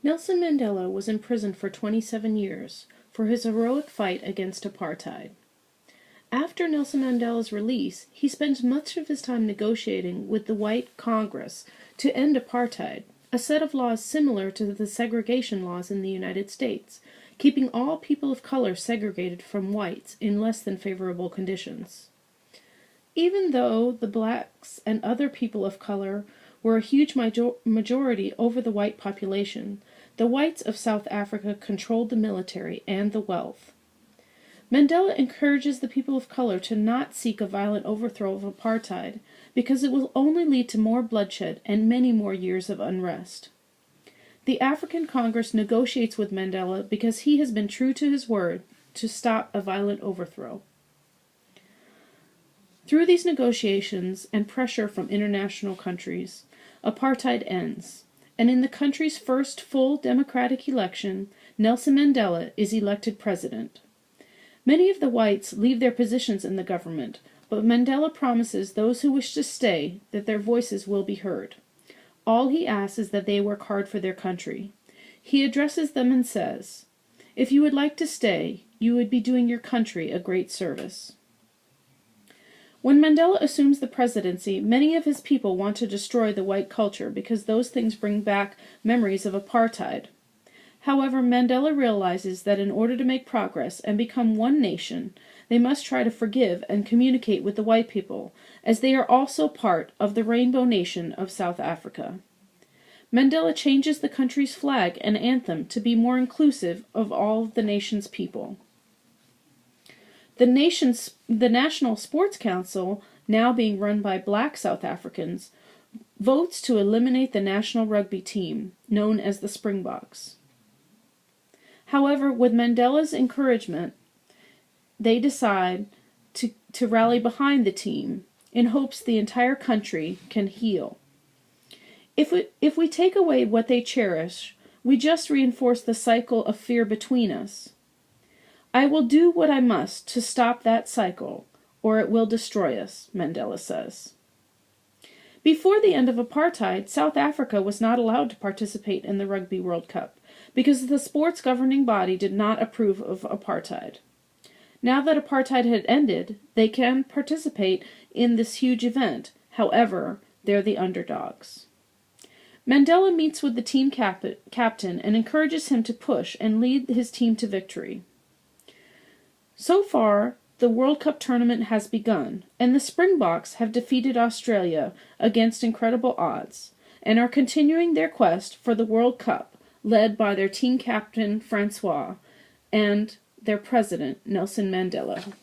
Nelson Mandela was imprisoned for 27 years for his heroic fight against apartheid. After Nelson Mandela's release, he spent much of his time negotiating with the white Congress to end apartheid, a set of laws similar to the segregation laws in the United States, keeping all people of color segregated from whites in less than favorable conditions. Even though the blacks and other people of color were a huge majority over the white population, the whites of South Africa controlled the military and the wealth. Mandela encourages the people of color to not seek a violent overthrow of apartheid because it will only lead to more bloodshed and many more years of unrest. The African Congress negotiates with Mandela because he has been true to his word to stop a violent overthrow. Through these negotiations and pressure from international countries, apartheid ends, and in the country's first full democratic election, Nelson Mandela is elected president. Many of the whites leave their positions in the government, but Mandela promises those who wish to stay that their voices will be heard. All he asks is that they work hard for their country. He addresses them and says, "If you would like to stay, you would be doing your country a great service." When Mandela assumes the presidency, many of his people want to destroy the white culture because those things bring back memories of apartheid. However, Mandela realizes that in order to make progress and become one nation, they must try to forgive and communicate with the white people, as they are also part of the Rainbow Nation of South Africa. Mandela changes the country's flag and anthem to be more inclusive of all the nation's people. The National Sports Council, now being run by black South Africans, votes to eliminate the national rugby team, known as the Springboks. However, with Mandela's encouragement, they decide to rally behind the team in hopes the entire country can heal. If we take away what they cherish, we just reinforce the cycle of fear between us. "I will do what I must to stop that cycle, or it will destroy us," Mandela says. Before the end of apartheid, South Africa was not allowed to participate in the Rugby World Cup because the sport's governing body did not approve of apartheid. Now that apartheid had ended, they can participate in this huge event. However, they're the underdogs. Mandela meets with the team captain and encourages him to push and lead his team to victory. So far, the World Cup tournament has begun, and the Springboks have defeated Australia against incredible odds, and are continuing their quest for the World Cup, led by their team captain, Francois, and their president, Nelson Mandela.